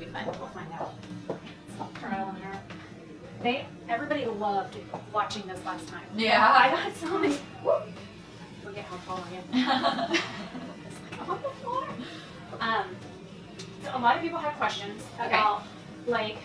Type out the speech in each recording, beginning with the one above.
be fun. We'll find out. Trial and error. Everybody loved watching this last time. Yeah. I got so many. Whoop, forget how tall I am. It's like, I'm on the floor. So a lot of people have questions about, like,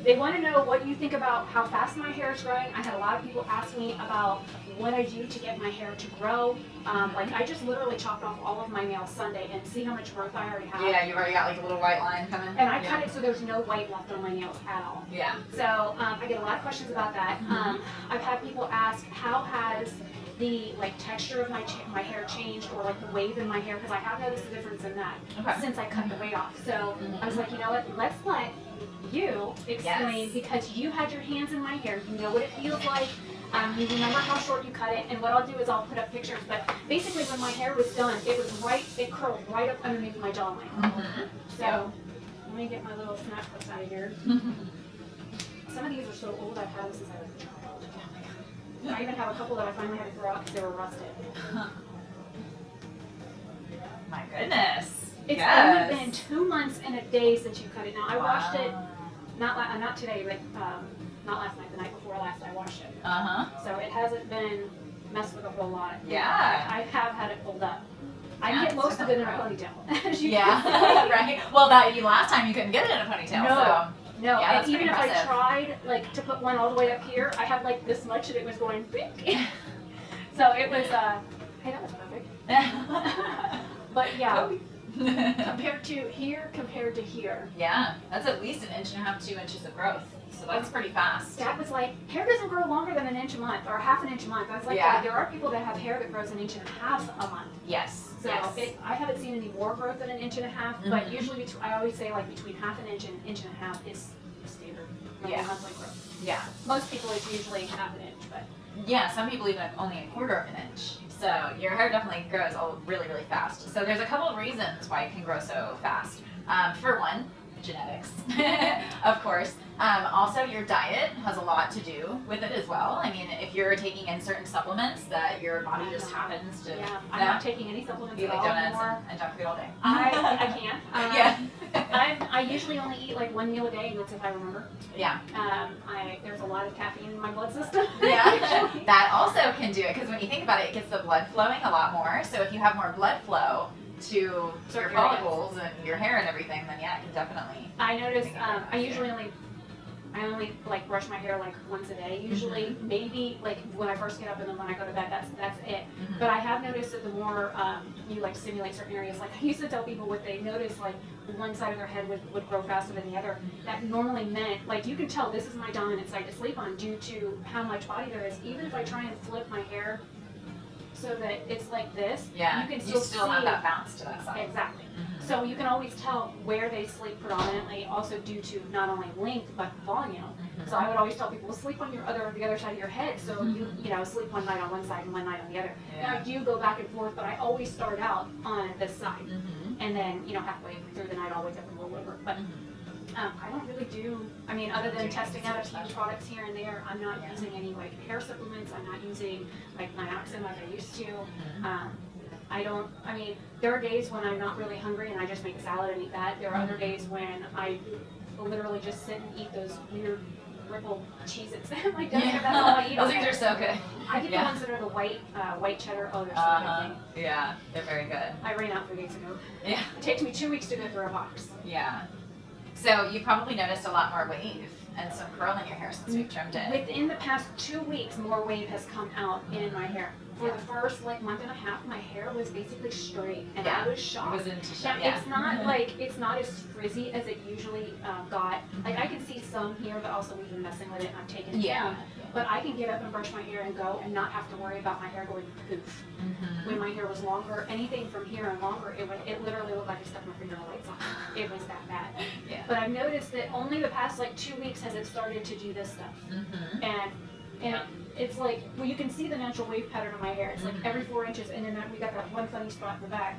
they want to know what you think about how fast my hair is growing. I had a lot of people ask me about what I do to get my hair to grow. Like, I just literally chopped off all of my nails Sunday and see how much growth I already have. Yeah, you've already got like a little white line coming. And I cut it so there's no white left on my nails at all. Yeah. So I get a lot of questions about that. I've had people ask, how has the texture of my hair changed, or like the wave in my hair, because I have noticed a difference in that since I cut the weight off. So I was like, you know what, let's let you explain, because you had your hands in my hair, you know what it feels like. You remember how short you cut it, and what I'll do is I'll put up pictures, but basically when my hair was done, it curled right up underneath my jawline. So let me get my little snap clips out of here. Some of these are so old, I've had them since I was a child. I even have a couple that I finally had to throw out because they were rusted. My goodness. It's only been 2 months and a day since you cut it. Now I washed it, not today, but not last night, the night before last I washed it. So it hasn't been messed with a whole lot. Yeah. I have had it pulled up. I can get most of it in a ponytail. As you can see. Right. Well, last time you couldn't get it in a ponytail. No. So. No, Yeah, and even if I tried to put one all the way up here, I had like this much and it was going big. So it was, hey, that was perfect. But yeah, compared to here. Yeah, that's at least 1.5 to 2 inches of growth. So that's pretty fast. Dad was like, hair doesn't grow longer than 1 inch a month, or half an inch a month. I was like, yeah, there are people that have hair that grows 1.5 inches a month. Yes. So I haven't seen any more growth than 1.5 inches, but usually I always say like between half an inch and 1.5 inches is standard monthly growth. Yeah. Most people it's usually half an inch, but. Yeah, some people even only 1/4 inch. So your hair definitely grows really, really fast. So there's a couple of reasons why it can grow so fast. For one, genetics, of course. Also, your diet has a lot to do with it as well. I mean, if you're taking in certain supplements that your body just happens to... Yeah, I'm not taking any supplements at all anymore. Donuts and junk food all day. I can't. Yeah. I usually only eat like 1 meal a day, and that's if I remember. Yeah. There's a lot of caffeine in my blood system. Yeah, that also can do it, because when you think about it, it gets the blood flowing a lot more. So if you have more blood flow to your follicles and your hair and everything, then yeah, it can definitely. I noticed I only like brush my hair like once a day usually, maybe like when I first get up and then when I go to bed, that's it. But I have noticed that the more you like stimulate certain areas, like I used to tell people what they notice, like one side of their head would grow faster than the other. That normally meant, like, you can tell this is my dominant side to sleep on due to how much body there is. Even if I try and flip my hair so that it's like this, you can still have that bounce to that side. Exactly. So you can always tell where they sleep predominantly, also due to not only length but volume. So I would always tell people, sleep on the other side of your head, so you sleep one night on one side and one night on the other. Now I do go back and forth, but I always start out on this side, and then halfway through the night I'll wake up and roll over. But I don't really do. I mean, other than testing out a few products here and there, I'm not using any like hair supplements. I'm not using like nioxin like I used to. I mean, there are days when I'm not really hungry and I just make a salad and eat that. There are other days when I literally just sit and eat those weird ripple Cheez-Its. Like, that's all I eat. Those things are so good. I get the ones that are the white cheddar. Oh, they're so good. Yeah, they're very good. I ran out 3 days ago. Yeah. It takes me 2 weeks to go through a box. Yeah. So you probably noticed a lot more wave and some curl in your hair since we've trimmed it. Within the past 2 weeks, more wave has come out in my hair. For the first month and a half, my hair was basically straight, and I was shocked. It was into shock. It's not it's not as frizzy as it usually got. Like, I can see some here, but also we've been messing with it and I've taken it down. But I can get up and brush my hair and go and not have to worry about my hair going poof. When my hair was longer, anything from here and longer, it literally looked like I stuck my finger in a light socket. It was that bad. But I've noticed that only the past 2 weeks has it started to do this stuff. And it's like, well, you can see the natural wave pattern of my hair. It's like every 4 inches, and then we got that one funny spot in the back.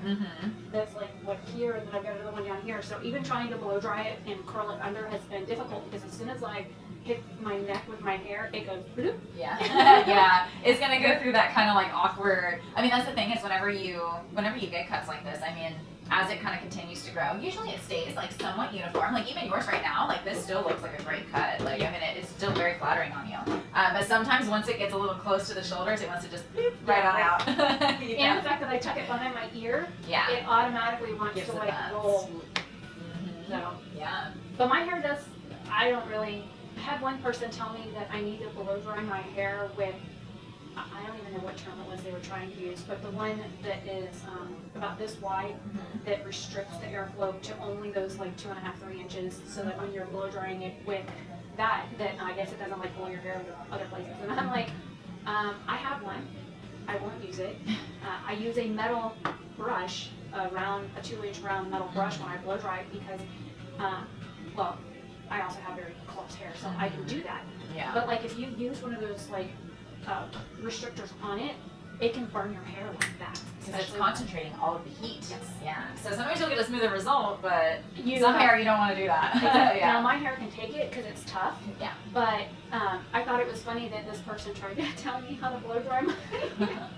That's like here, and then I've got another one down here. So even trying to blow dry it and curl it under has been difficult, because as soon as I hit my neck with my hair, it goes bloop. Yeah, it's gonna go through that kind of like awkward. I mean, that's the thing is whenever you get cuts like this, I mean, as it kind of continues to grow, usually it stays like somewhat uniform. Like even yours right now, like this still looks like a great cut. Like I mean, it's still very flattering on you. But sometimes once it gets a little close to the shoulders, it wants to just boop, right on out. And the fact that I tuck it behind my ear, it automatically wants to like roll. So yeah. But my hair does. I don't really. I had one person tell me that I need to blow dry my hair with. I don't even know what term it was they were trying to use, but the one that is about this wide that restricts the airflow to only those like 2.5, 3 inches, so that when you're blow drying it with that I guess it doesn't like blow your hair into other places. And I'm like, I have one. I won't use it. I use a metal brush, a 2-inch round metal brush when I blow dry it because, well, I also have very close hair, so I can do that. Yeah. But like if you use one of those like restrictors on it, it can burn your hair like that. Because it's concentrating all of the heat. Yes. Yeah. So sometimes you'll get a smoother result, but You some hair you don't want to do that. Exactly. Yeah. Now my hair can take it because it's tough. Yeah. But I thought it was funny that this person tried to tell me how to blow dry my hair.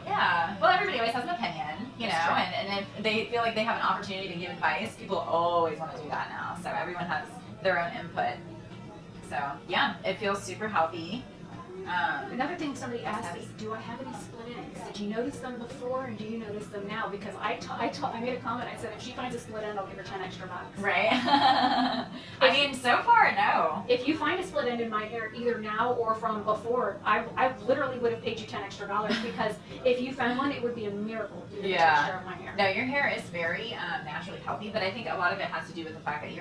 Yeah. Well, everybody always has an opinion, you know, and if they feel like they have an opportunity to give advice, people always want to do that now. So everyone has their own input. So yeah, it feels super healthy. Another thing somebody asked me, do I have any split ends? Did you notice them before and do you notice them now? Because I made a comment, I said if she finds a split end, I'll give her 10 extra bucks. Right. I mean, so far, no. If you find a split end in my hair, either now or from before, I literally would have paid you 10 extra dollars because if you found one, it would be a miracle due to the texture of my hair. No, your hair is very naturally healthy, but I think a lot of it has to do with the fact that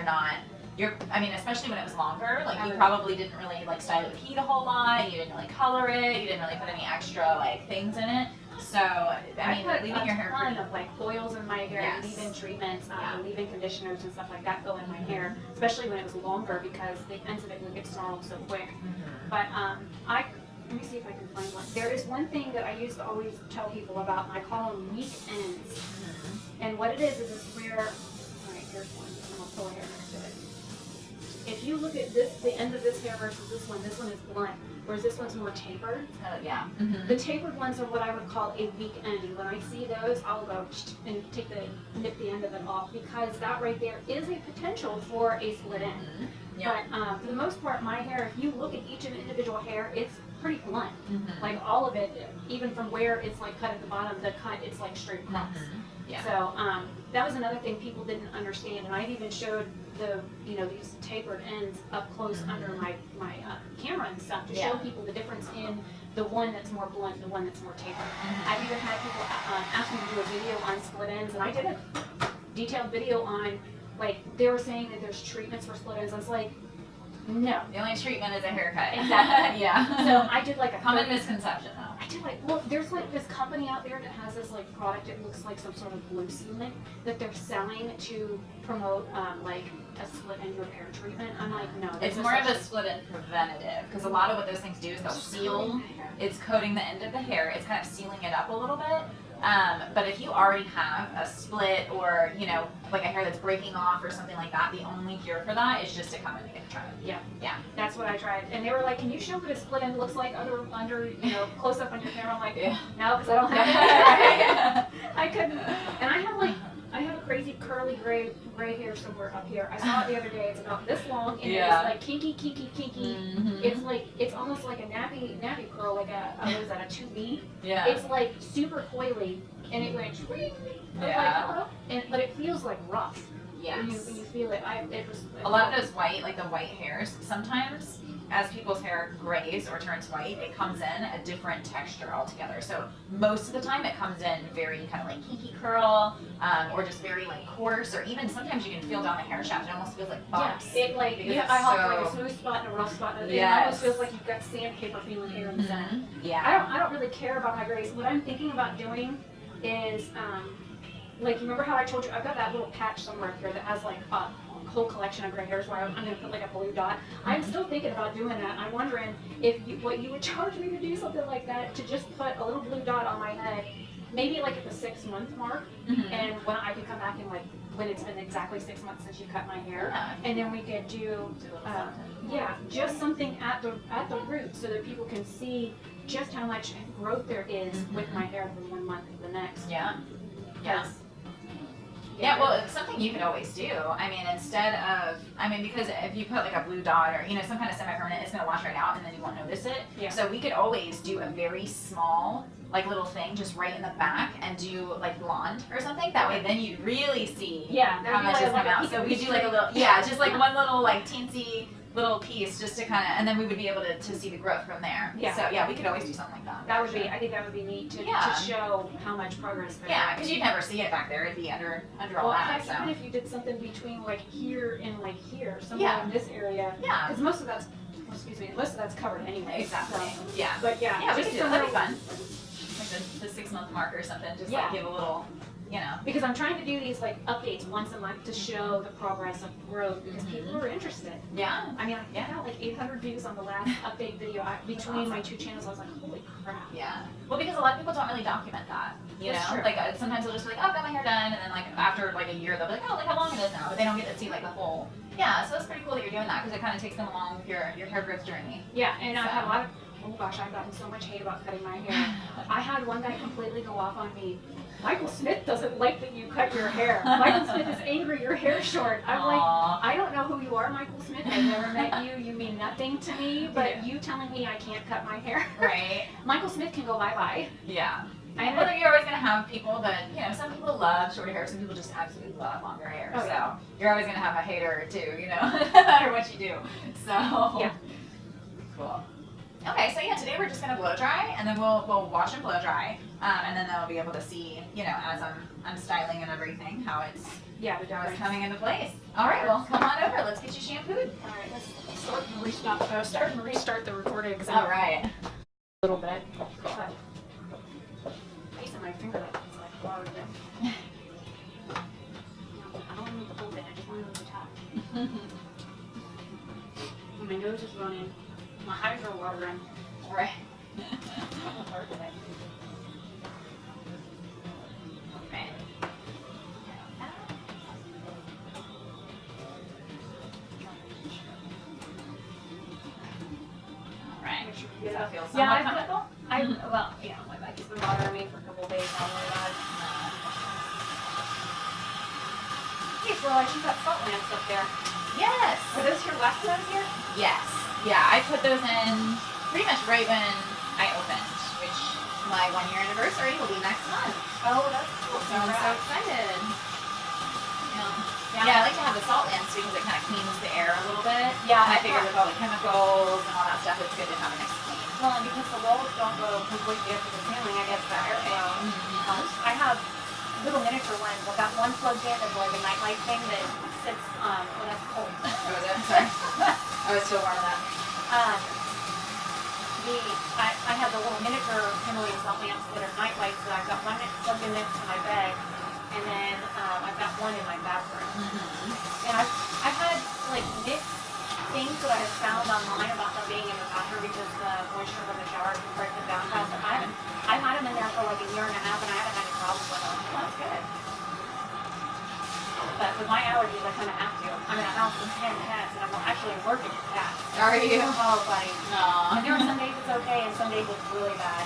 I mean, especially when it was longer, like you probably didn't really like style it with heat a whole lot, you didn't really color it, you didn't really put any extra like things in it. So, I mean, leaving your hair a ton of like oils in my hair, leave-in treatments, Yeah. leave-in conditioners and stuff like that go in my hair, especially when it was longer because the ends of it would get snarled so quick. But let me see if I can find one. There is one thing that I used to always tell people about, and I call them weak ends. And what it is it's where, all right, here's one, and I'll pull a hair next to it. If you look at the end of this hair versus this one is blunt, whereas this one's more tapered. Yeah. The tapered ones are what I would call a weak end, and when I see those, I'll go and nip the end of it off because that right there is a potential for a split end. Yeah. But for the most part, my hair, if you look at each individual hair, it's pretty blunt. Like all of it, even from where it's like cut at the bottom, the cut it's like straight across. Yeah. So that was another thing people didn't understand, and I even showed these tapered ends up close under my camera and stuff to show people the difference in the one that's more blunt and the one that's more tapered. I've even had people ask me to do a video on split ends, and I did a detailed video on, like, they were saying that there's treatments for split ends. I was like, no. The only treatment is a haircut. Exactly. Yeah. So I did like a common misconception though. I did there's like this company out there that has this like product, it looks like some sort of glue sealant that they're selling to promote like a split end repair treatment. I'm like, no. It's more of a split end preventative because a lot of what those things do is they'll seal, it's coating the end of the hair, it's kind of sealing it up a little bit. But if you already have a split or, like a hair that's breaking off or something like that, the only cure for that is just to come in and get it tried. Yeah. Yeah. That's what I tried. And they were like, can you show what a split end looks like under close up on your camera? I'm like, no, because I don't have it. I couldn't. And I have a crazy curly gray hair somewhere up here. I saw it the other day. It's about this long and it's like kinky. It's almost like a nappy curl, like what is that, a 2B? Yeah. It's like super coily and it went shwing. I was like, hello. But it feels like rough. Yes. When you feel it, a lot of those the white hairs, sometimes as people's hair grays or turns white, it comes in a different texture altogether. So most of the time it comes in very kind of like kinky curl, or just very like coarse, or even sometimes you can feel down the hair shaft. It almost feels like bumps. Yeah, I have like a smooth spot and a rough spot, and it almost feels like you've got sandpaper feeling hair in the center. Yeah. I don't really care about my grays. What I'm thinking about doing is, like, you remember how I told you, I've got that little patch somewhere up here that has like a whole collection of gray hairs where I'm going to put like a blue dot. I'm still thinking about doing that. I'm wondering what you would charge me to do something like that, to just put a little blue dot on my head, maybe like at the 6-month mark, and when I could come back and like when it's been exactly 6 months since you cut my hair, and then we could do just something at the root so that people can see just how much growth there is with my hair from 1 month to the next. Yeah. Yes. Yeah, well, it's something you could always do. I mean, because if you put like a blue dot or, some kind of semi-permanent, it's going to wash right out and then you won't notice it. Yeah. So we could always do a very small, like little thing just right in the back and do like blonde or something. That way then you'd really see how much is coming out. So we do like a little, just like one little like teensy little piece just to kind of, and then we would be able to see the growth from there. Yeah. So we could always do something like that. I think that would be neat to show how much progress there is. Yeah, because you'd never see it back there. It'd be under all that. Even if you did something between like here and like here, somewhere in this area. Yeah. Because most of that's covered anyway. Exactly. So. Yeah. But we could do that. That'd be fun. fun. Like the 6-month mark or something. Just like give a little, Because I'm trying to do these like updates once a month to show the progress of growth because people are interested. Yeah. I mean, I got like 800 views on the last update video between my 2 channels. I was like, holy crap. Yeah. Well, because a lot of people don't really document that. That's true. Like sometimes they'll just be like, oh, got my hair done, and then like after like a year they'll be like, oh, look how long it is now, but they don't get to see like the whole. Yeah. So it's pretty cool that you're doing that because it kind of takes them along with your hair growth journey. Yeah, and I've had a lot of. Oh gosh, I've gotten so much hate about cutting my hair. I had one guy completely go off on me. Michael Smith doesn't like that you cut your hair. Michael Smith is angry your hair's short. I'm like, I don't know who you are, Michael Smith. I've never met you. You mean nothing to me. But you telling me I can't cut my hair. Right. Michael Smith can go bye-bye. Yeah. I know you're always going to have people that, some people love short hair, some people just absolutely love longer hair. Oh, yeah. So you're always going to have a hater or two, no matter what you do. So, yeah. Cool. Okay, so today we're just gonna blow dry, and then we'll wash and blow dry, and then they'll be able to see, as I'm styling and everything, how it's coming into place. All right, well, come on over. Let's get you shampooed. All right, let's start and restart the recording. All right. A little bit. But piece of my finger that is like hard. I don't need the whole thing. I just want to the top. My nose is running. My eyes are watering. Right. Hard today. Okay. All right. Does that feel somewhat comfortable? My back has been bothering me for a couple of days. I'll worry about it. Hey, Flo, she's got salt lamps up there. Yes. Were those your last ones here? Yes. Yeah, I put those in pretty much right when I opened, which my 1-year anniversary will be next month. Oh, that's cool. So I'm so excited. Yeah, I like to have the salt lamps because it kind of cleans the air a little bit. Yeah. And I figure with all the chemicals and all that stuff, it's good to have it nice and clean. Well, and because the walls don't go completely up to the ceiling, I guess the airflow. I have little miniature ones. I've got one plugged in as like a nightlight thing that sits when it's cold. Oh, is it? Sorry. I was still warm enough. I have the little miniature Himalayan salt lamps that are night lights that I've got one plugged in next to my bed, and then I've got one in my bathroom. And I've had like mixed things that I have found online about them being in the bathroom because the moisture from the shower can break them down fast. I've had them in there for like a year and a half, and I haven't had any problems with them. Well, that's good. But with my allergies, I kind of have to. I'm in a house with 10 cats, and I'm actually allergic to cats. Are you? Oh, buddy. Aww. And there are some days it's okay, and some days it's really bad.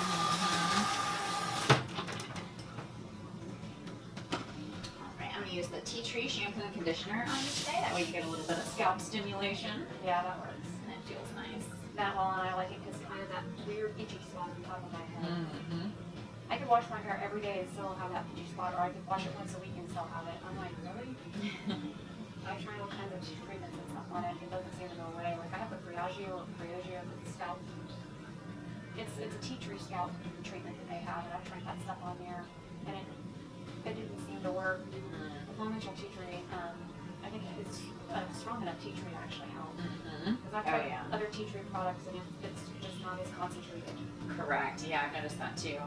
Alright, I'm going to use the tea tree shampoo and conditioner on you today. That way you get a little bit of scalp stimulation. Yeah, that works. And it feels nice. That one, I like it because I have that weird itchy spot on top of my head. Mm-hmm. I could wash my hair every day and still have that itchy spot, or I could wash it once a week and still have it. I'm like, really? I try all kinds of treatments and stuff on it. It doesn't seem to go away. Like I have the Briogeo scalp. It's a tea tree scalp treatment that they have, and I've tried that stuff on there, and it didn't seem to work. The Flamenco tea tree, I think it's strong enough tea tree to actually help. Because I've tried other tea tree products, and it's just not as concentrated. Correct. Yeah, I've noticed that too.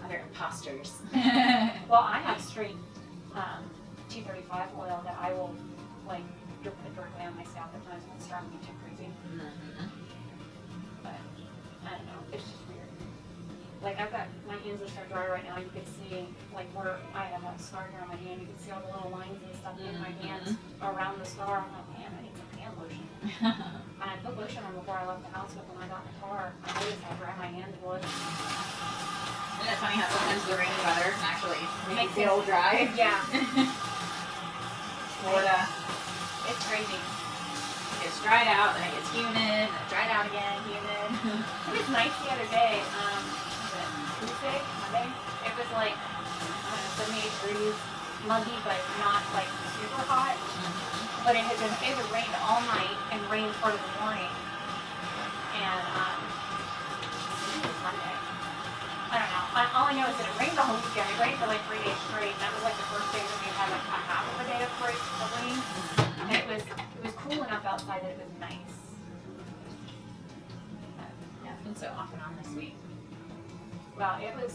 Other imposters. Well, I have straight T35 oil that I will like put directly on my scalp at times when it's driving me too crazy. But I don't know, it's just weird. Like I've got my hands are so dry right now. You can see like where I have a scar here on my hand. You can see all the little lines and stuff in my hands around the scar. I'm like, man, I need some hand lotion. And I put lotion on before I left the house, but when I got in the car, I noticed how dry my hands was. Isn't it funny how sometimes the rainy weather can actually make you feel dry? Yeah. Florida. It's crazy. It gets dried out, then it gets humid, then dried out again, humid. It was nice the other day. Was it Tuesday, Monday? It was like, I don't know, 78 degrees, muggy, but not like super hot. But it had rained all night and rained part of the morning. And I think it was Monday. I don't know. All I know is that it rained the whole weekend. It rained for like 3 days straight. And that was like the first day that we had like a half of a day of rain. And it was cool enough outside that it was nice. Yeah, it's been so off and on this week. Well, it was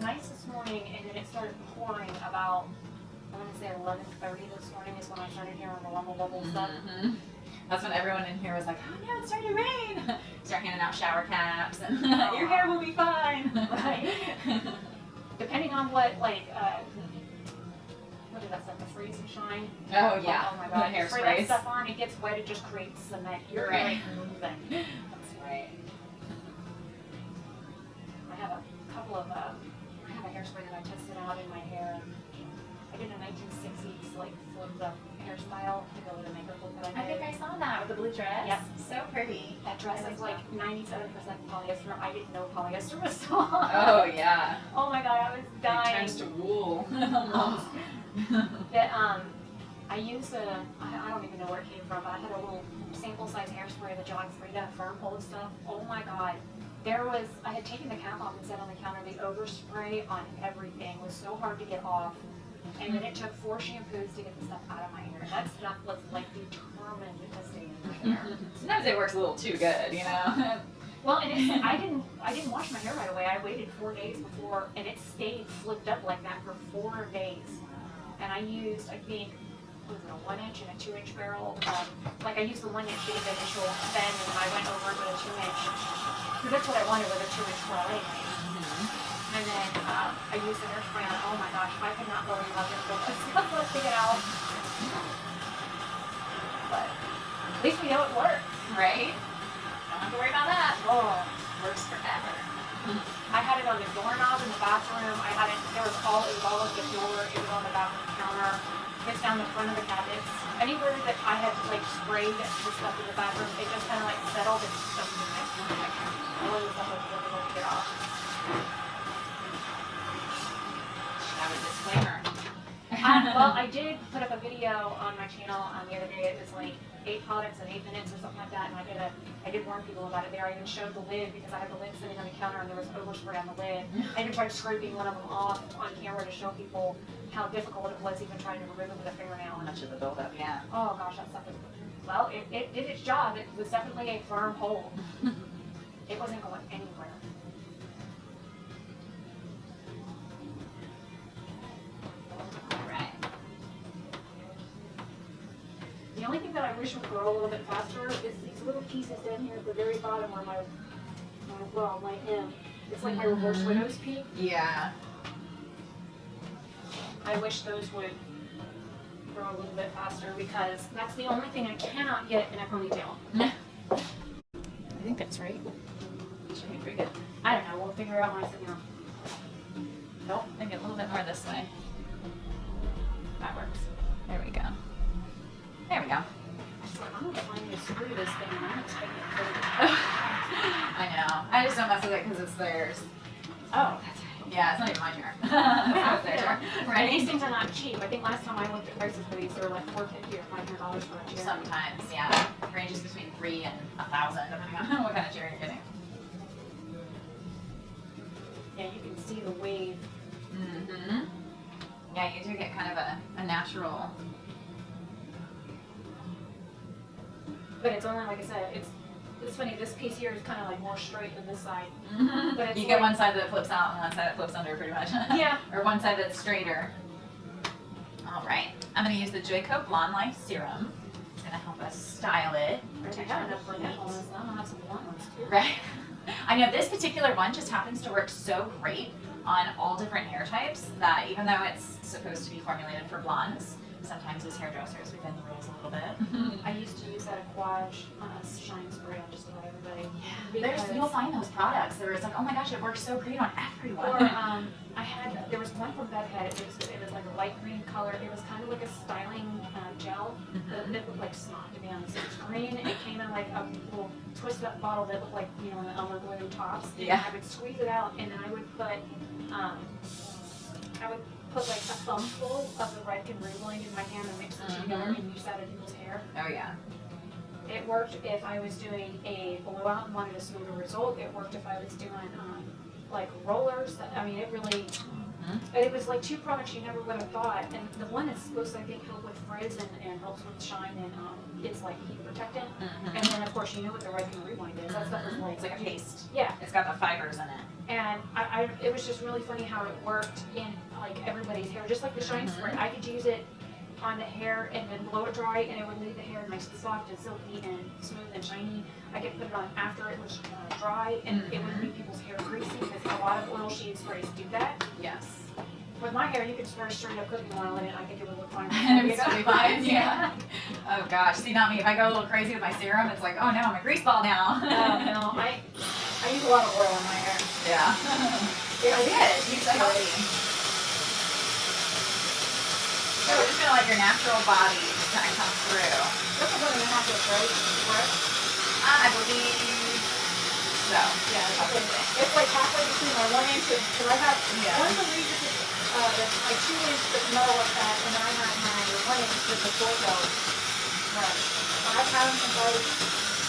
nice this morning, and then it started pouring about, I want to say 11:30 this morning is when I started hearing the normal level stuff. That's when everyone in here was like, oh no, it's starting to rain. Start handing out shower caps and your hair will be fine. Right. Depending on what, like, what is that stuff, the freeze and shine? Oh yeah, Oh my god, the hair spray that sprays. stuff on, it gets wet, it just creates cement. You're Right. like moving. That's right. I have a couple of, I have a hairspray that I tested out in my hair. I did a 1960s, like, flipped up hairstyle to go with a makeup look that I I made. think I saw that with the blue dress. Yep. So pretty. That dress is like 97% polyester. I didn't know polyester was so hot. Oh yeah. Oh my god, I was It dying. turns to wool almost. That I used I don't even know where it came from, but I had a little sample size hairspray, the John Frieda firm hold stuff. Oh my god. I had taken the cap off and set on the counter. The overspray on everything was so hard to get off. And then it took 4 shampoos to get the stuff out of my hair. That stuff was like determined to stay in my hair. Sometimes it works a little too good, you know. Well, and I didn't wash my hair right away. I waited 4 days before, and it stayed flipped up like that for 4 days. And I used, I think, was it a 1 inch and a 2 inch barrel? Like I used the 1 inch to get the initial bend, and then I went over it with a 2 inch. Because that's what I wanted with a 2 inch curl anyway. And then I used the hairspray on. Oh my gosh, I could not believe how difficult this was to get out. But at least we know it works. Right? Don't have to worry about that. Oh. Works forever. I had it on the doorknob in the bathroom. It was all over the door. It was on the bathroom counter. It's down the front of the cabinets. Anywhere that I had like sprayed the stuff in the bathroom, it just kind of like settled and stuff in the next one. All of the stuff was difficult to get off. Have a disclaimer. Well, I did put up a video on my channel the other day. It was like 8 products in 8 minutes or something like that, and I did warn people about it there. I even showed the lid because I had the lid sitting on the counter and there was overspray on the lid. I even tried scraping one of them off on camera to show people how difficult it was even trying to remove it with a fingernail. Much of the buildup, yeah. Oh gosh, that stuff was, well, it did its job. It was definitely a firm hold. It wasn't going anywhere. Alright. The only thing that I wish would grow a little bit faster is these little pieces down here at the very bottom where my hem. It's like my reverse widow's peak. Yeah. I wish those would grow a little bit faster because that's the only thing I cannot get in a ponytail. I think that's right. Should be pretty good. I don't know, we'll figure it out when I sit down. Nope. Make it a little bit more this way. That works. There we go. There we go. I'm gonna find to screw this thing and I'm expecting it to I know. I just don't mess with it because it's theirs. Oh, that's right. Yeah, it's not even my turn. It's their turn. And Right? these things are not cheap. I think last time I looked at prices for these, they were like $450 or $500 for a chair. Sometimes, yeah. It ranges between $3,000 and $1,000 depending on what kind of chair you're getting. Yeah, you can see the wave. Mm-hmm. Yeah, you do get kind of a natural. But it's only, like I said, it's funny, this piece here is kind of like more straight than this side. Mm-hmm. But it's You get like- one side that flips out and one side that flips under pretty much. Yeah. Or one side that's straighter. Alright. I'm going to use the Joico Blonde Life Serum. It's going to help us style it. I have enough for that one. I'll have some blonde ones too. Right. I know this particular one just happens to work so great on all different hair types that even though it's supposed to be formulated for blondes, sometimes as hairdressers we bend the rules a little bit. I used to use that got a quadge shine spray on just about everybody. You'll find those products that are like, oh my gosh, it works so great on everyone. Or there was one from Bedhead. It was like a light green color. It was kind of like a styling gel that looked like snot, to be honest. It was green. It came in like a little twisted up bottle that looked like, you know, an Elmer Blue tops. Yeah. I would squeeze it out, and then I would put like a thumbful of the red and Rewind in my hand and mix the two together and use that in people's hair. Oh yeah. It worked if I was doing a blowout and wanted a smoother result. It worked if I was doing like rollers. I mean, it really, it was like two products you never would have thought. And the one is supposed to, I think, help with frizz and helps with shine, and it's like heat protectant. And then of course you know what the Red Can Rewind is. That stuff is like, it's like a paste. Yeah. It's got the fibers in it. And it was just really funny how it worked in like everybody's hair, just like the shine spray. I could use it on the hair and then blow it dry, and it would leave the hair nice and soft and silky and smooth and shiny. I could put it on after it was dry, and it wouldn't make people's hair greasy, because a lot of oil sheen sprays do that. Yes. With my hair, you could spray straight up cooking oil in it. I think it would look fine. And it's totally fine. Yeah. Oh gosh, see, not me. If I go a little crazy with my serum, it's like, oh no, I'm a grease ball now. No, I use a lot of oil in my hair. Yeah. It's good. You said already. So we're just gonna let your natural body just kind of come through. This is only a half inch, right? I believe so. Yeah, it's like halfway between my 1 inch and, because I have one of the reasons that's my 2 inch that's metal like that, and then I have my 1 inch with the full coat. Right. I've had them since I was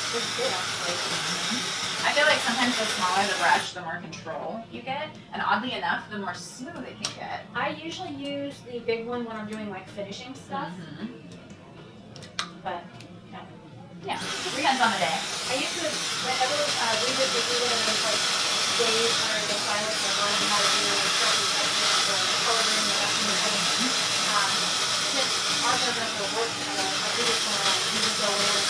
pretty good, actually. I feel like sometimes the smaller the brush, the more control you get, and oddly enough, the more smooth it can get. I usually use the big one when I'm doing like finishing stuff, but yeah, depends on the day. I used to, whenever we did one of those like days where the pilots were learning how to do certain techniques or coloring or that kind of thing, since our president worked at a beauty salon, he would go in,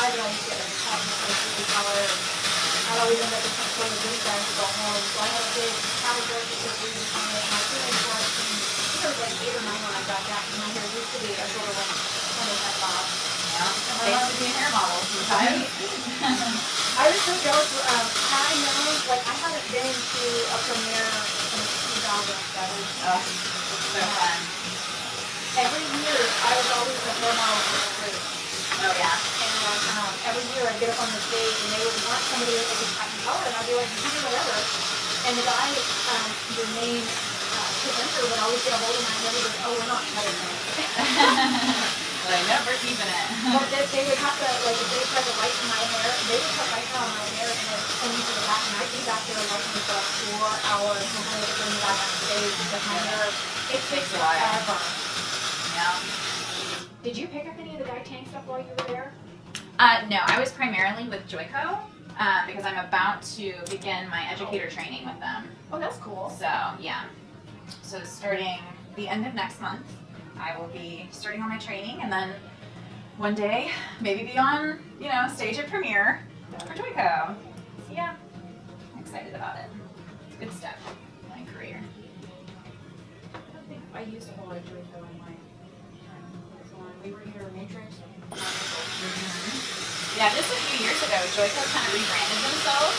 I'd always get a top of the color, and I'd always end up with some sort of beauty guys to go home. So I had a big powder brush that was really on it, and I put it in for it, and it was like 8 or 9 when I got that, and my hair used to be a sort of like 25 bob. Thanks to being hair models sometimes. I was so jealous. Had I known, like, I haven't been to a premiere since 2007. Oh, it's so fun. Every year, I was always the hair model for the group. Oh, yeah. And every year, I'd get up on the stage, and they would want somebody that was cut in color, and I'd be like, you can do whatever. And the guy, the main presenter, would always get a hold of my hair and go, oh, we're not cutting it. Like, no, we're keeping it. But they would have to, like, if they tried to lighten my hair, they would put lighten on my hair and then send me to the back, and I'd be back there lightening for like 4 hours before they could bring me back on stage because my hair, it takes forever. Yeah. Did you pick up any of the dye tank stuff while you were there? No, I was primarily with Joico because I'm about to begin my educator training with them. Oh, that's cool. So, yeah. So starting the end of next month, I will be starting on my training, and then one day, maybe be on, stage at premiere for Joico. So yeah, I'm excited about it. It's a good step in my career. I don't think I used a whole lot of Joico in my salon. We were here in Matrix. Yeah, just a few years ago, Joico kind of rebranded themselves,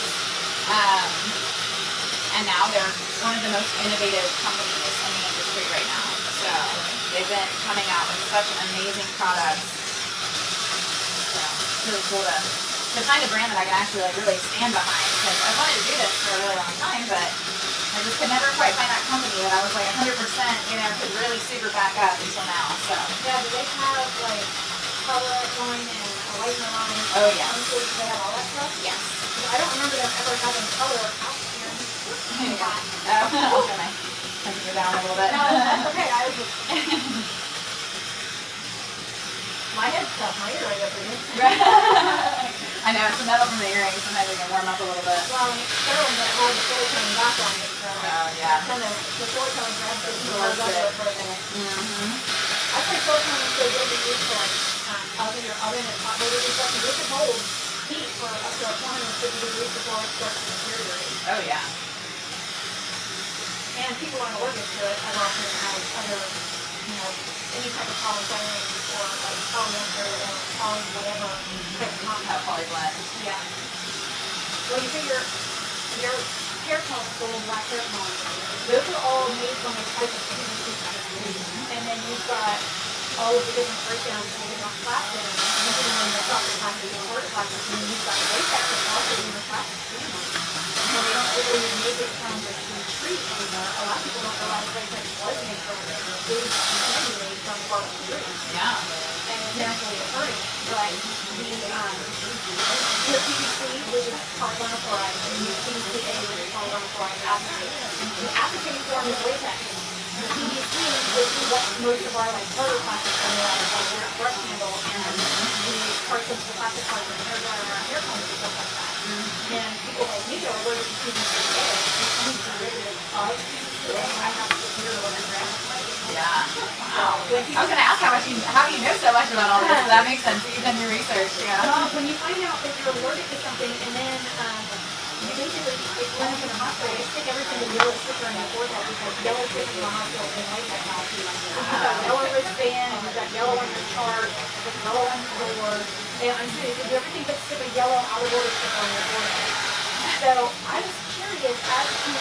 and now they're one of the most innovative companies in the industry right now. So they've been coming out with such amazing products. So it's really cool to find a brand that I can actually really stand behind, because I wanted to do this for a really long time, but I just could never quite find that company that I was like 100%, could really super back up until now. So yeah, do they have like color line and a lightener line? Oh yeah. Do they have all that stuff? yes. I don't remember them ever having color out here. Oh, okay. I can go down a little bit. No, that's okay. I was just my head's tough. My ear right up here. I know, it's the metal from the earrings. Sometimes they can warm up a little bit. Well, Carolyn got all the silicone back on it, so Oh, yeah. kind of the silicone grabs it and holds on to it for a minute. I think silicone is so good to use for like your oven and hot butter and stuff, because it can hold heat for up to 450 degrees before it starts to deteriorate. Oh, yeah. And people aren't allergic to it as often as other, any type of pollen or like pollen or pollen whatever Have poly blend. Yeah. Well, you say your hair tones, the little black hair tones, those are all made from a type of PVC plastic. And then you've got all of the different breakdowns of the different plastics, usually in the softer plastic and hard plastic, and then you've got latex that's also in the plastic too. And they don't really make it from the tree anymore. A lot of people don't realize latex was made from a big made from bark trees. Yeah. And it's naturally occurring. But the PVC, which is polyvinyl chloride, and the PVCA, which is polyvinyl chloride acetate. The acetate form is latex. The PVC, which is what most of our harder plastics are made out of, like your brush handle and the parts of the plastic parts of the hair dryer and our hair combs and stuff like that. And people like me are allergic to PVCA. And derivative of PVCA, I have severe allergic reactions. Yeah. Wow. I was gonna ask how do you know so much about all this? So that makes sense. You've done your research. Yeah. Well, when you find out that you're allergic to something, and then you basically, if you end up in a hospital, they stick everything with yellow sticker on your forehead because yellow sticks in the hospital and white technology. You've got yellow wristband, and you've got yellow on your chart, with yellow on your door. And I'm serious, you do everything but stick a yellow out of order sticker on your forehead. So I was curious as to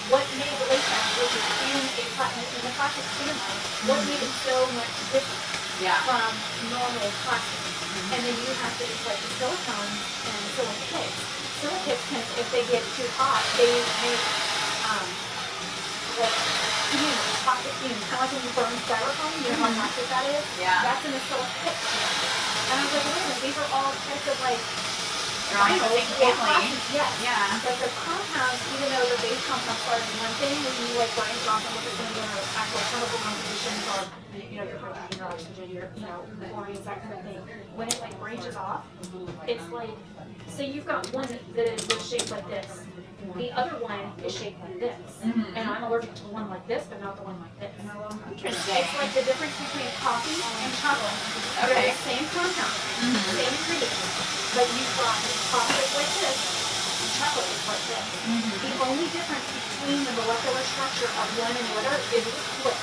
what made the latex, which is in the plastic cinema, what made it so much different from normal plastic. And then you have things like the silicones and silicates. Silicates can, if they get too hot, they make like fumes, toxic fumes. Kind of like when you burn styrofoam, you know how toxic that is? Yeah. That's in the silicate. And I was like, wait a minute, these are all types of like You're on the same family. Yes. Yeah. But the compounds, even though the base compound starts with one thing, when you like branch off and look at some of the actual chemical compositions or your protein, your oxygen, your chlorines, that kind of thing, when it like branches off, it's like, so you've got one that is shaped like this. The other one is shaped like this. And I'm allergic to the one like this, but not the one like this. Interesting. It's like the difference between coffee and chocolate. Okay. They're the same compound, same ingredients, but you've got coffee is like this, and chocolate is like this. The only difference between the molecular structure of one and the other is the split.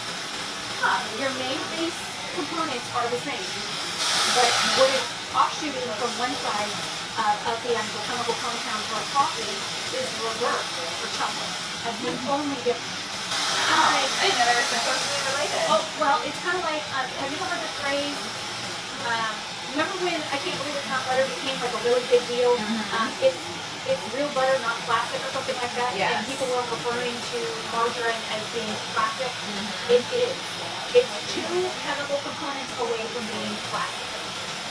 Your main base components are the same, but what is offshooting from one side of the actual chemical compound for coffee is reverse for chocolate. That's the only difference. Wow. I didn't know they were supposed to be related. Oh, well, it's kind of like, have you ever heard the phrase, remember when I Can't Believe It's Not Butter became like a really big deal? It's real butter, not plastic or something like that. Yes. And people were referring to margarine as being plastic. It is. It's two chemical components away from being plastic.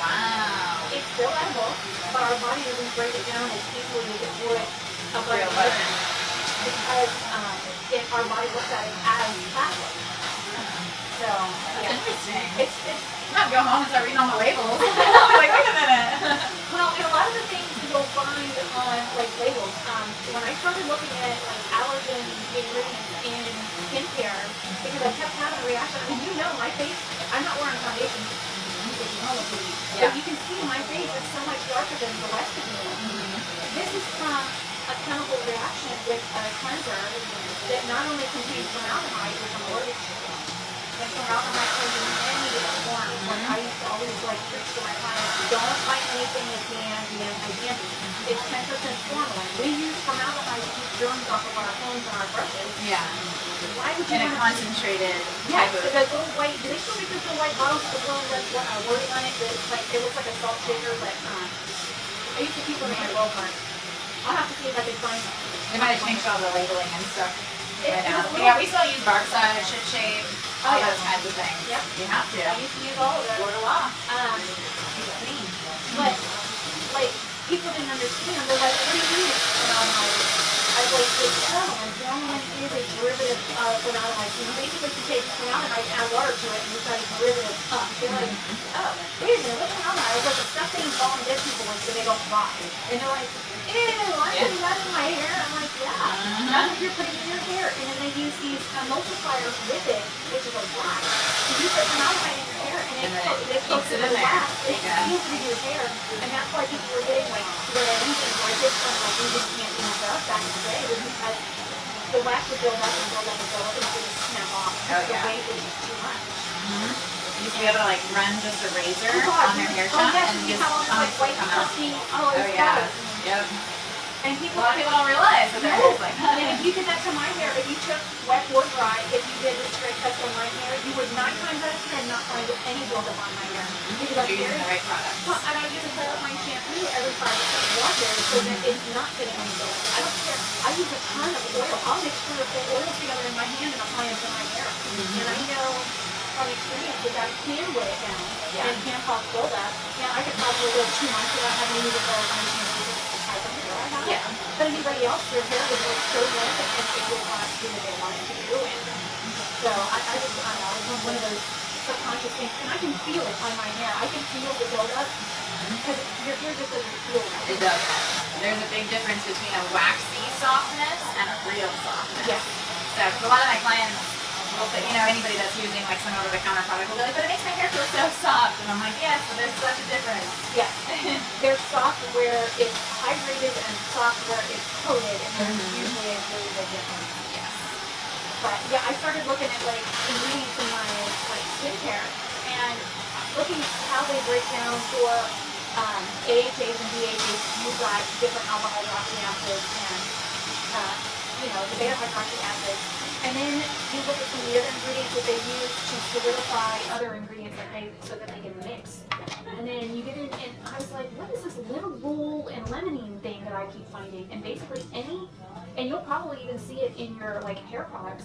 Wow. It's still edible, but our body doesn't break it down as easily as it would a Real butter. because our body looks at it as plastic. So, That's interesting. It's I'm gonna go home and start reading all the labels. I'll be like, wait a minute. well, and a lot of the things you'll find on like labels. When I started looking at like allergen ingredients in skincare, because I kept having a reaction. I mean, my face. I'm not wearing foundation, which is normal to me. But you can see my face is so much darker than the rest of me. This is from a chemical reaction with a cleanser that not only contains formaldehyde, which I'm allergic to, but formaldehyde comes in many different forms. Like I used to always like preach to my clients, don't buy anything with DMPM. It's 10% formalin. We use formaldehyde to keep germs off of our phones and our brushes. Yeah. Why would you In a want concentrated Yes, type of. the little white, do they still make those little white bottles with the little wording on it that it's like, it looks like a salt shaker, but I used to keep them in my Walmart. I'll have to see if I can find them. They might have changed all the labeling and stuff. It was a little- Yeah, we still use dark side, ship shape, all yeah. those kinds of things. Yep. You have to. I used to use all of those. Voila. But, like, people didn't understand. They're like, what do you mean it's formaldehyde? I was like, it's formalin. Formalin is a derivative of formaldehyde. So you basically can take formaldehyde and add water to it and you've got a derivative up. They're like, oh, wait a minute, what's formaldehyde? I was like, the stuff they involve dead people with so they don't rot. And they're like, ew, I'm putting that in my hair. I'm like, yeah, that's what you're putting in your hair. And then they use these emulsifiers with it, which is a wax. So you put formaldehyde in your hair and it coats it in wax. It seals through your hair. And that's why people were getting like red ends and breakage from like using camping and stuff back in the day. Was because the wax would build up and build up and build up and it would snap off. Oh, The yeah. weight was just too much. You used to be able to like run just a razor God, on their hair oh, shaft yes, and you just have all this like white come out. crusty, oh, Oh it's yeah. gross. Yep. And A people, lot of people don't realize that their hair is like and if you did that to my hair, if you took wet or dry, if you did the straight cut on my hair, you would 9 times out of 10 not find any buildup on my hair. Because I'm you're using the very, right product. well, and I use a Salon shampoo every 5 to 6 washes so that it's not getting any buildup. I don't care. I use a ton of oil. I'll mix 3 or 4 oils together in my hand and apply them to my hair. And I know from experience that can weigh it down and can cause buildup. Now, I could probably live 2 months without having to use a Salon shampoo. Yeah. But anybody else, their hair would look so limp and it would not do what they wanted to do. And so I just, I don't know, it's one of those subconscious things. And I can feel it on my hair. I can feel the buildup because your hair just doesn't feel right. It does. There's a big difference between a waxy softness and a real softness. Yeah. So, 'cause a lot of my clients will say, you know, anybody that's using like some over-the-counter product will be like, but it makes my hair feel so soft. And I'm like, yes, but there's such a difference. Yeah. There's soft where it's hydrated and soft where it's coated, and there's usually a really big difference. Yes. But yeah, I started looking at like ingredients in my like skincare and looking at how they break down for AHAs and DHAs. You've got different alpha hydroxy acids and you know, the beta hydroxy acid. And then you look at some of the other ingredients that they use to solidify other ingredients that they so that they can mix. And then you get in, and I was like, what is this little roll and lemonine thing that I keep finding? And basically and you'll probably even see it in your like hair products.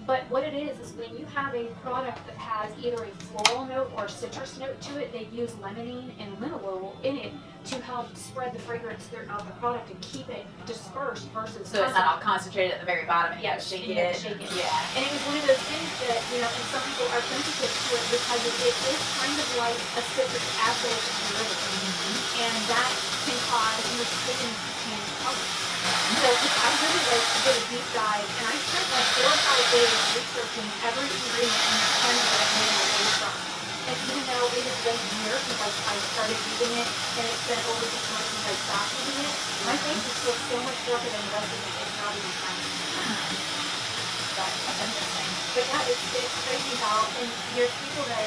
But what it is when you have a product that has either a floral note or citrus note to it, they use limonene and linalool in it to help spread the fragrance throughout the product and keep it dispersed versus So it's not all concentrated at the very bottom and you yeah, have to shake you it. have to shake it. Yeah. And it was one of those things that, you know, and some people are sensitive to it because it is kind of like a citric acid derivative. And that can cause your skin to change color. So I really like to do a deep dive, and I spent like 4 or 5 days researching every ingredient in the cleanser that I made my face from. And even though it has been years since I started using it, and it's been over 6 months since I stopped using it, my face is still so much darker than the rest of it. It's not even funny. That's interesting. But yeah, it's crazy how, and there's people that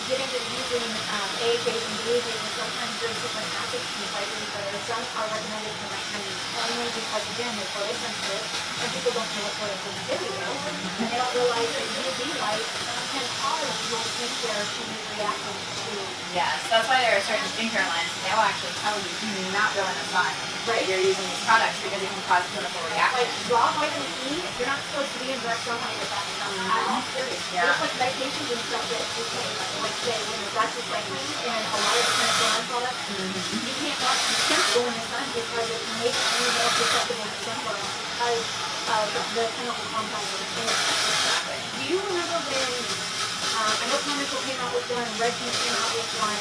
get into using AHAs and DHAs, and sometimes there's different acids and fibers that are some are recommended for nighttime only because again they're photosensitive, and people don't know what photosensitivity is, and they don't realize that UV light can cause your skincare to be reacting to. Yes, that's why there are certain skincare lines that they'll actually tell you do not go in the sun that you're using these products because it can cause chemical reactions. Like raw vitamin E, you're not supposed to be in direct sunlight with that stuff at all. Period. Yeah. There's like medications and stuff that you can like say when that's just like and a lot of different salon products. You can't go in the sun because it makes you more susceptible to sunburn because of the chemical compounds in it. Exactly. Do you remember when I know Chemical came out with one, Red Tea came out with one,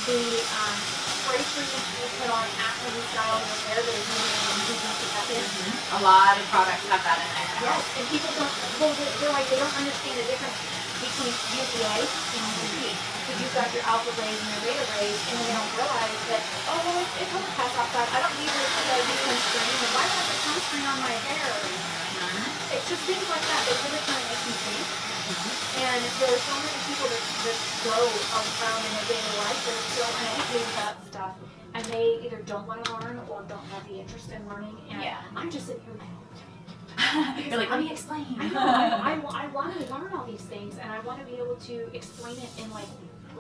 the spray treatments you put on after you style your hair that is using UV protectant? A lot of products have that in there. Yes, and people don't, well, they're like, they don't understand the difference between UVA and UV. Because you've got your alpha rays and your beta rays, and they don't realize that, oh, well, it's overcast outside. I don't need this UV sunscreen. And why do I have sunscreen on my hair? It's just things like that. They really kind of make me think. And there are so many people that go around in their daily life that are so uneducated about stuff. And they either don't want to learn or don't have the interest in learning. And I'm just sitting here You're like, let me explain. I know. I want to learn all these things, and I want to be able to explain it in like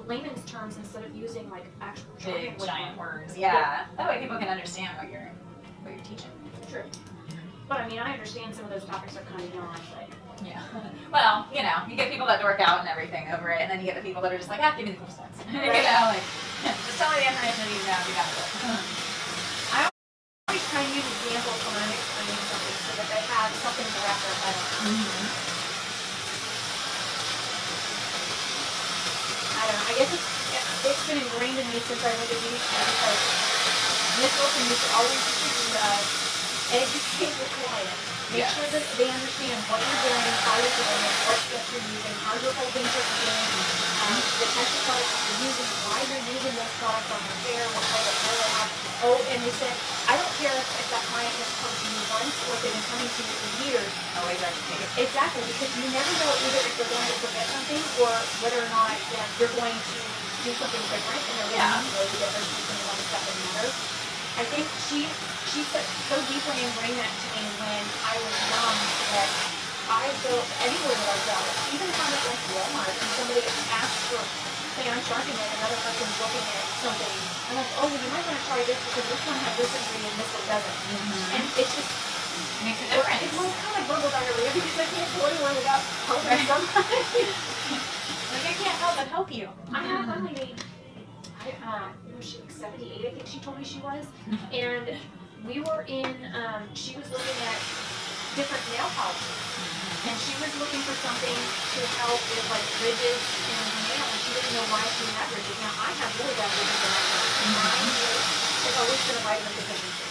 layman's terms instead of using like actual Big giant words. Yeah. That way people can understand what you're teaching. True. But I mean, I understand some of those topics are kind of young, but yeah. Well, you know, you get people that dork out and everything over it, and then you get the people that are just like, give me the cool stats. Right. You know, like, just tell me the information you know, you got it. I always try and use examples when I'm explaining something so that they have something to wrap their head on. I don't know. I guess it's been ingrained in me since I went to beauty school because Miss Wilson used to always educate your client. Make sure that they understand what you're doing, how you're doing it, what steps you're using, how you're holding certain things, the types of products you're using, why you're using those products on your hair, what type of hair they have. Oh, and they said, I don't care if that client has come to you once or if they've been coming to you for years. Always educated. Exactly, because you never know either if they're going to forget something or whether or not you're going to do something different and they're going to really get their teeth in one step or another. I think she so deeply ingrained that to me when I was young that I go anywhere that I go, even if I'm at like Walmart and somebody asks for, say I'm shopping and another person's looking at something, I'm like, oh, well, you might want to try this because this one has this ingredient and this one doesn't. And it's just, makes a difference. it's kind of like verbal diarrhea because I can't go anywhere without helping somebody. Like, I can't help but help you. I have one lady, was she like 78, I think she told me she was, and we were in, she was looking at different nail polishes, and she was looking for something to help with like ridges in her nail, and she didn't know why she had ridges. Now, I have really bad ridges in my nail, and mine has always been a vitamin deficiency.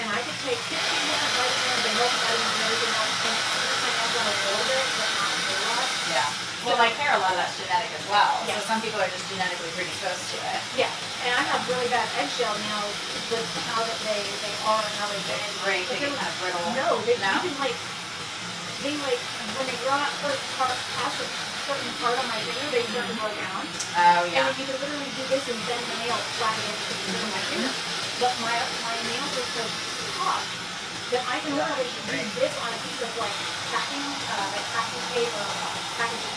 And I could take 15 different vitamins and multivitamins and everything else, and my nails on a little bit, but not a whole lot. Yeah. Well, like hair, a lot of that's genetic as well. Yeah. So some people are just genetically predisposed to it. Yeah, and I have really bad eggshell now with how that they are and how they They bend. break, they get kind of brittle. No, they No? even like, when they draw out past a certain part on my finger, they start to go down. Oh, And yeah. then you can literally do this and bend the nail flat against the tip of my finger. But my nails are so taut that I can literally do this on a piece of like packing tape or packaging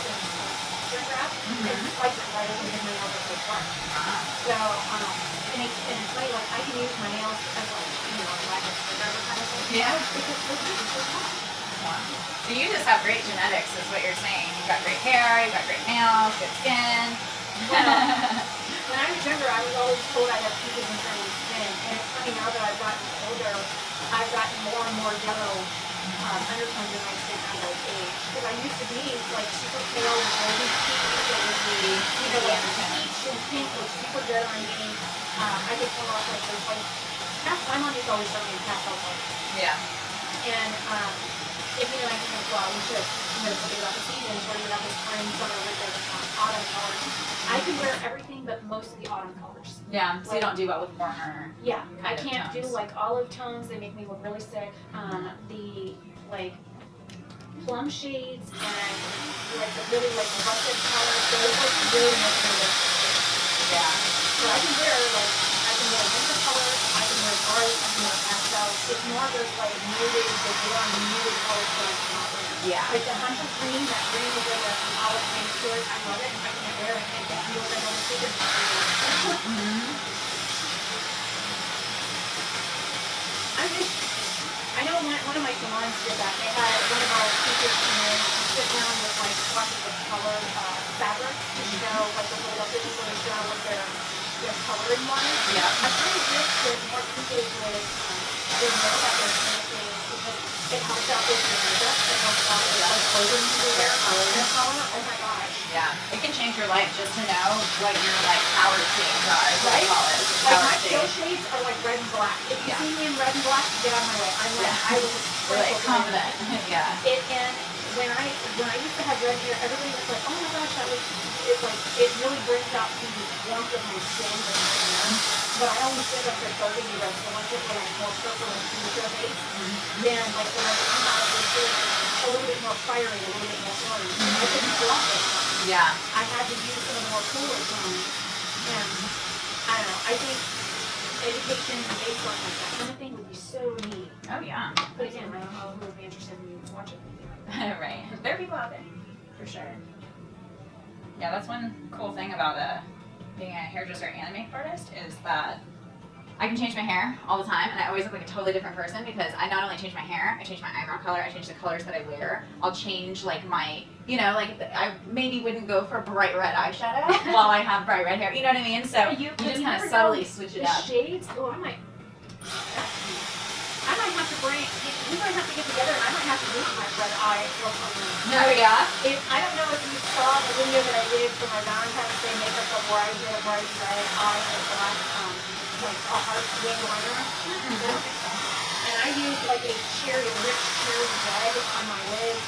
shrink wrap and slice it right over the nails as they flat. So, and it's funny, like I can use my nails as like, like a screwdriver kind of thing. Yeah. Because they're so taut. Wow. So you just have great genetics, is what you're saying. You've got great hair, you've got great nails, good skin. When I was younger, I was always told I had peaches and shiny skin, and it's funny now that I've gotten older, I've gotten more and more yellow undertones in my skin as I age. Because I used to be like super pale with rosy cheeks, it would be, like peach and pink was super good on me. I could pull off like those like, my mom used to always tell me to pass out like. Yeah. And if you know anything as well, you should know something about the seasons where you have this spring, summer, winter, autumn colors. I can wear everything but most of the autumn colors. Yeah, so you don't do well with warmer. Yeah, I kind of can't do tones. like olive tones, they make me look really sick. The like plum shades and like the really like russet colors, those like really make me look sick. Yeah. So I can wear winter colors, I can wear bright, I can wear pastels. It's more of those like muted colors that I cannot wear. Yeah. Like the hunter green, that green with like an olive green to it, I love it. I can't wear it. It feels like I'm a secret. I know one of my salons did that. They had one of our teachers come in and sit down with like swatches of colored fabric to show like the little pictures where they show what their coloring was. Yeah. I find this with more people with their nail that they're finishing because it helps out with your makeup and helps out with like clothing to wear hair color. Oh my gosh. Yeah. It can change your life just to know what your like power shades are, is what I Right? call it. Like Power my kill shades. shades are like red and black. If you Yeah. see me in red and black, get out of my way. I'm like, I was Really confident. Yeah. And when I used to have red hair, everybody was like, oh my gosh, it really brings out the warmth of my skin with my hair. But I always said that for burgundy reds, the ones that were like more purple and fuchsia based, then like the ones that come out of the a little bit more fiery, a little bit more orange. I couldn't pull off those ones. Yeah. I had to use some of the more cooler tones. And I don't know, I think education based on like that kind of thing would be so neat. Oh yeah. But again, I don't know who would be interested in watching anything like that. Right. There are people out there, for sure. Yeah, that's one cool thing about being a hairdresser and makeup artist is that I can change my hair all the time, and I always look like a totally different person because I not only change my hair, I change my eyebrow color, I change the colors that I wear. I'll change like my, like I maybe wouldn't go for bright red eyeshadow while I have bright red hair. You know what I mean? So you just kind of subtly switch it the up. shades? Oh, I might have to we might have to get together and I might have to do my red eye look on me. Oh yeah. I don't know if you saw the video that I did for my Valentine's Day makeup of where I did a bright red eye with black, like a heart wing liner. And I used like a rich cherry red on my lids.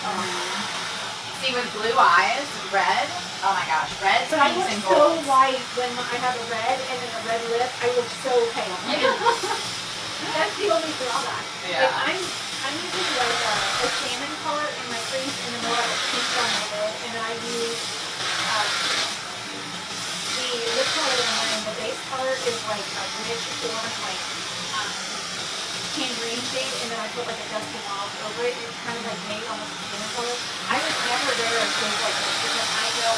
See, with blue eyes, red, oh my gosh, red's But I look so white when I have a red and then a red lip. I look so pale. That's the only drawback. Yeah. Like I'm using like a salmon color in my crease and then more of a pink on my lid, and then I use the lip color that I'm wearing. The base color is like a rich orange, like tangerine shade, and then I put like a dusty mauve over it. It's kind of like made almost a salmon color. I would never wear a shade like this because I know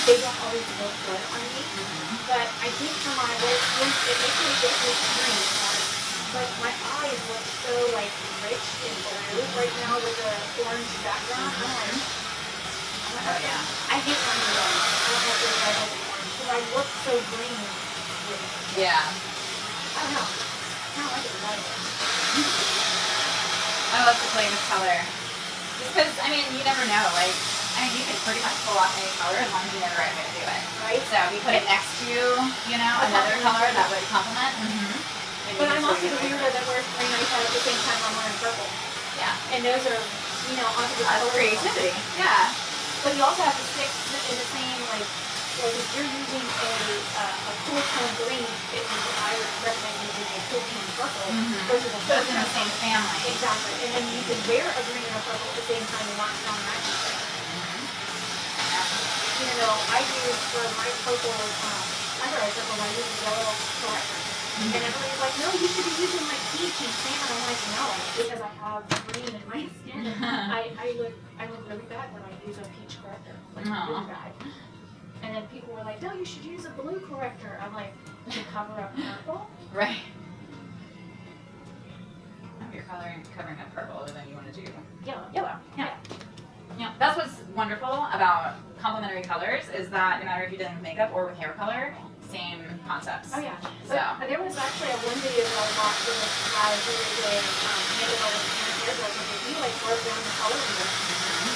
they don't always look good on me. But I think for my lips, it makes me look green. But my eyes look so like rich and blue right now with the orange background. I'm like, oh yeah. I hate orange though. I don't know if you're red or orange because I look so green with it. Yeah. I don't know. I don't like it right. I love to play with color. Just because, I mean, you never know. Like, I mean, you could pretty much pull off any color as long as you know the right way to do it. Right? So if you put it next to, you know, another color that would complement. But I'm also the weirdo that wears green and at the same time I'm wearing purple. Yeah. And those are, you know, opposite colors. Creativity. Yeah. But you also have to stick in the same, like if you're using a cool tone green, I would recommend using a cool tone purple versus a So it's in the same family. Exactly. And then you can wear a green and a purple at the same time and not match each other. You know, I use for my purple under eye circle, I use a yellow corrector. And everybody's like, no, you should be using like peach and salmon. I'm like, no, because I have green in my skin. I look really bad when I use a peach corrector. Like really bad. And then people were like, no, you should use a blue corrector. I'm like, to cover up purple? Right. If you're covering up purple, then you want to do Yellow. Yeah. Yeah. That's what's wonderful about complementary colors is that no matter if you're dealing with makeup or with hair color, same concepts. Oh yeah. So there was actually one video that I watched where this guy who was a handed over to hairdresser, and he like broke down the color of it.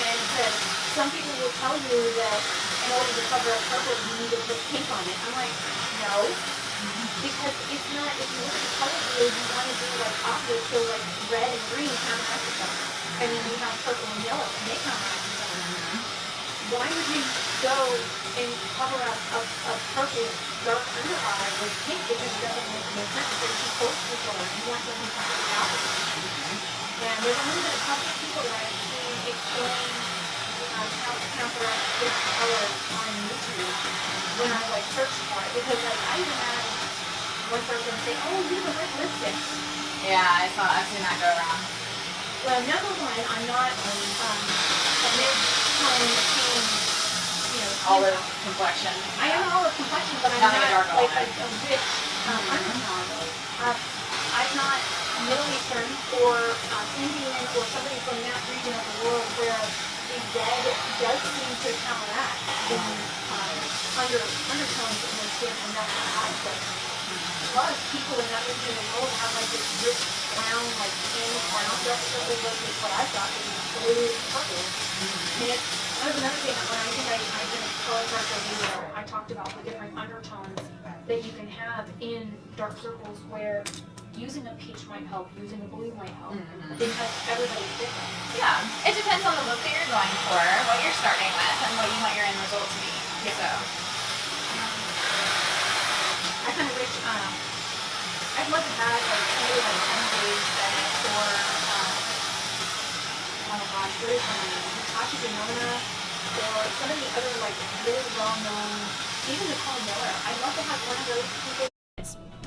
And said some people will tell you that in order to cover up purple you need to put pink on it. I'm like, no. Because it's not, if you look at the color wheel, you want to do like opposite, so like red and green counteract each other. And then you have purple and yellow and they counteract each other. Why would you go and cover up a purple dark under eye with pink because it doesn't make no sense? They're too close to each other. You want something completely opposite. And there's only been a couple of people that I've seen explain how to counteract different colors on YouTube when I like searched for it. Because like I even had one person say, oh, use a red lipstick. yeah, I've seen that go around. Well, number one, I'm not a mid-tone pink, you know, Olive complexion. I am olive complexion, but I'm Not not a dark like olive. a rich undertone. I'm not Middle Eastern or Indian or somebody from that region of the world where the red does seem to counteract the undertones in the skin, and that's what I think. A lot of people in that region of the world have like this rich brown, like tan brown dark circle versus what I thought was blue and purple. And that was another thing when I think I did a color corrector video, I talked about the different undertones that you can have in dark circles where using a peach might help, using a blue might help, because everybody's different. Yeah, it depends on the look that you're going for, what you're starting with, and what you want your end result to be. Yeah. So. I kind of wish, I'd love to have like somebody like Emily Bennett or, oh gosh, what is her name? Natasha Denona, or some of the other like really well-known, even Nicole Miller. I'd love to have one of those people.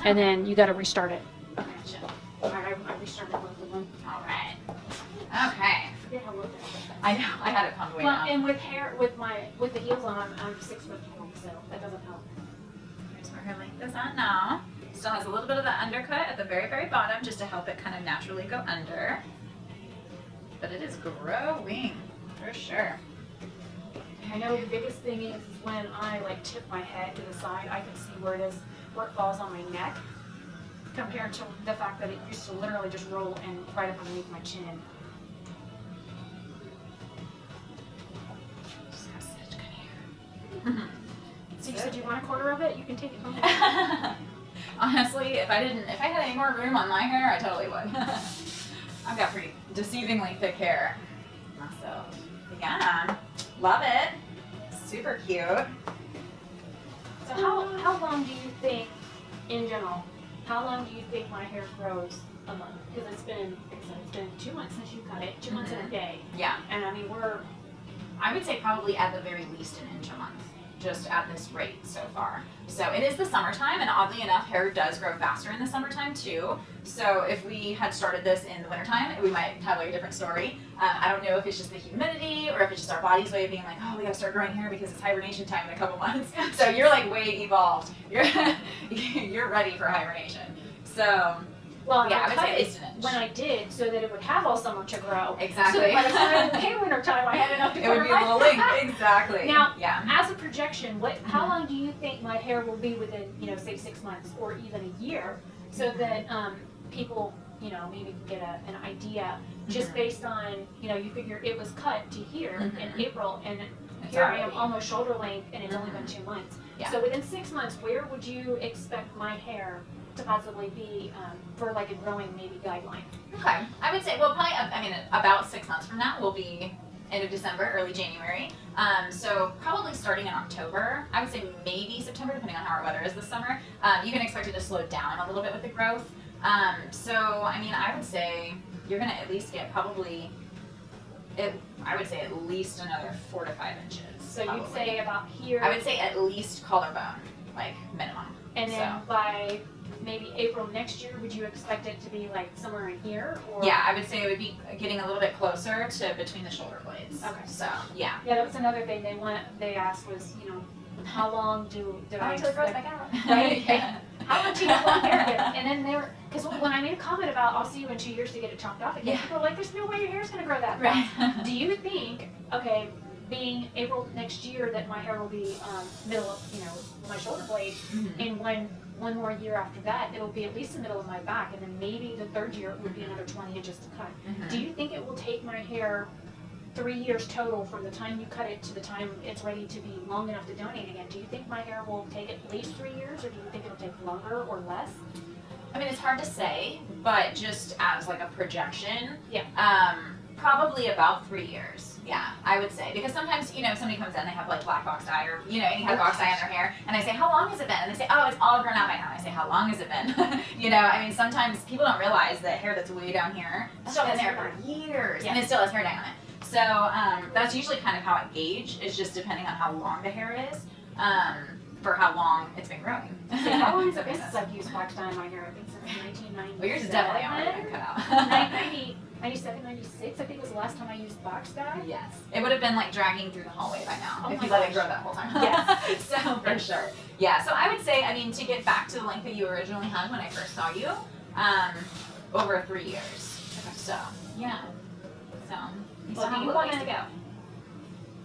And then you got to restart it. Gotcha. Alright, I restarted both of them. Alright. Okay. I forget how low that was. I know, I had it pumped way Well, down. and with hair, with the heels on, I'm 6 foot tall, so that doesn't help. Here's where her length is at now. Still has a little bit of the undercut at the very, very bottom just to help it kind of naturally go under. But it is growing, for sure. I know the biggest thing is when I like tip my head to the side, I can see where it falls on my neck, compared to the fact that it used to literally just roll and right up underneath my chin. Just have such good hair. So you said you want a quarter of it? You can take it from me. Honestly, if I had any more room on my hair, I totally would. I've got pretty deceivingly thick hair myself. Yeah, love it. Super cute. So how long do you think, in general, how long do you think my hair grows a month? Because it's been 2 months since you cut it, 2 months and a day. Yeah. And I mean, I would say probably at the very least an inch a month, just at this rate so far. So it is the summertime, and oddly enough, hair does grow faster in the summertime too. So if we had started this in the wintertime, we might have like a different story. I don't know if it's just the humidity or if it's just our body's way of being like, oh, we gotta start growing hair because it's hibernation time in a couple months. So you're like way evolved. You're ready for hibernation. So well, yeah, I I would cut say at it least an inch. when I did so that it would have all summer to grow. Exactly. So that by the time it came winter time, I had enough to It would cover be a my little back. link. Exactly. Now, yeah. as a projection, how long do you think my hair will be within, say 6 months or even a year, so that people, maybe get an idea just based on, you figure it was cut to here in April, and here I am almost shoulder length, and it's only been 2 months. Yeah. So within 6 months, where would you expect my hair to possibly be for like a growing maybe guideline? Okay, I would say, well, probably, about 6 months from now will be end of December, early January. So probably starting in October, I would say maybe September, depending on how our weather is this summer. You can expect it to slow down a little bit with the growth. So, I would say you're gonna at least get probably, I would say at least another 4 to 5 inches. So probably. you'd say about here. I would say at least collarbone, like minimum. And then by maybe April next year, would you expect it to be like somewhere in here? Or? Yeah, I would say it would be getting a little bit closer to between the shoulder blades. Okay. So, yeah. Yeah, that was another thing they asked was, how long did I Until it grows expect? back out. Right? Yeah. How long do you have long hair again? And then they were, because when I made a comment about I'll see you in 2 years to get it chopped off again, Yeah. people were like, there's no way your hair's going to grow that Right. fast. Do you think, okay, being April next year, that my hair will be middle of, my shoulder blade, and one more year after that, it'll be at least the middle of my back, and then maybe the third year would be another 20 inches to cut. Do you think it will take my hair 3 years total from the time you cut it to the time it's ready to be long enough to donate again? Do you think my hair will take at least 3 years, or do you think it'll take longer or less? It's hard to say, but just as like a projection, Yeah. Probably about 3 years. Yeah, I would say, because sometimes somebody comes in, they have like black box dye or any kind of box dye in their hair, and I say, how long has it been? And they say, oh, it's all grown out by now. I say, how long has it been? Sometimes people don't realize that hair that's way down here has Still been has there hair for years, Yeah. and it still has hair dye on it. So that's usually kind of how I gauge. It's just depending on how long the hair is, for how long it's been growing. So how long has it been Does that since make I've used box dye in my hair? I think since 1997. Well, yours is definitely already been cut out. 97, 96, I think was the last time I used box dye. Yes. It would have been like dragging through the hallway by now Oh if my you let gosh. it grow that whole time. Yes. So for sure. Yeah. So I would say, to get back to the length that you originally had when I first saw you, over 3 years. So yeah. So you still have a little ways to go.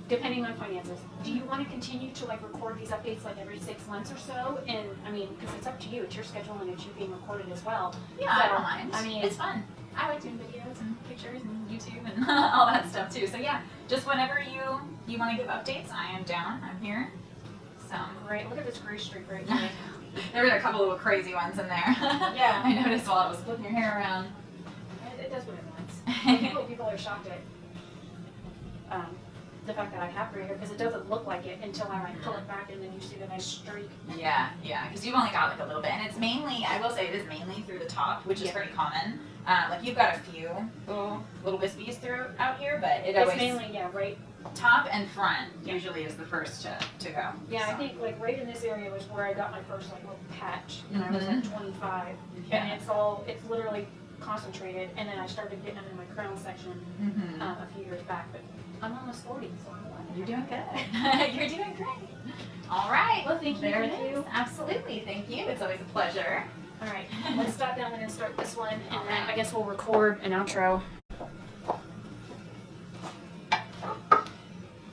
Depending on finances, do you want to continue to record these updates every 6 months or so? And because it's up to you, it's your schedule and it's you being recorded as well. Yeah, So, I don't mind. It's fun. I like doing videos and pictures and YouTube and all that stuff too. So yeah, just whenever you want to give updates, I am down. I'm here. So Great, look at this grease streak right here. there were a couple little crazy ones in there. Yeah. I noticed while I was flipping your hair around. It does what it wants. People are shocked at the fact that I have gray hair, because it doesn't look like it until I pull it back and then you see the nice streak. Yeah, because you've only got a little bit, and it's mainly, I will say, it is mainly through the top, which is pretty common. You've got a few little wispies out here, but It's always mainly, right. top and front usually is the first to go. Yeah, so. I think right in this area was where I got my first little patch, and I was 25, Yeah. and it's literally concentrated, and then I started getting them in my crown section a few years back, but I'm almost 40, so I'm alive. You're doing good. You're doing great. All right. Well, thank you. There it Thank is. you. Absolutely. Thank you. It's always a pleasure. All right, let's stop down and start this one, and then I guess we'll record an outro.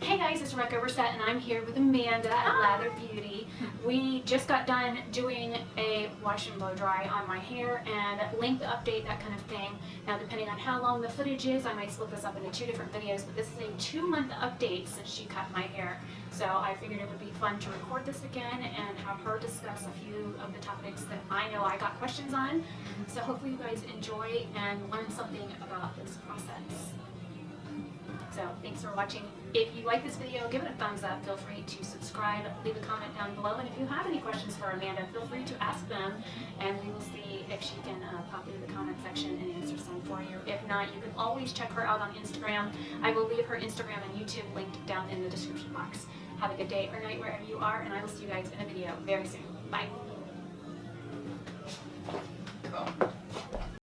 Hey guys, it's Oberstadt, and I'm here with Amanda at Lather Beauty. We just got done doing a wash and blow dry on my hair and length update, that kind of thing. Now, depending on how long the footage is, I might split this up into 2 different videos, but this is a 2-month update since she cut my hair. So I figured it would be fun to record this again and have her discuss a few of the topics that I know I got questions on. So hopefully you guys enjoy and learn something about this process. So thank Thanks for watching. If you like this video, give it a thumbs up. Feel free to subscribe, leave a comment down below. And if you have any questions for Amanda, feel free to ask them. And we will see if she can pop into the comment section and answer some for you. If not, you can always check her out on Instagram. I will leave her Instagram and YouTube linked down in the description box. Have a good day or night wherever you are, and I will see you guys in a video very soon. Bye. Cool.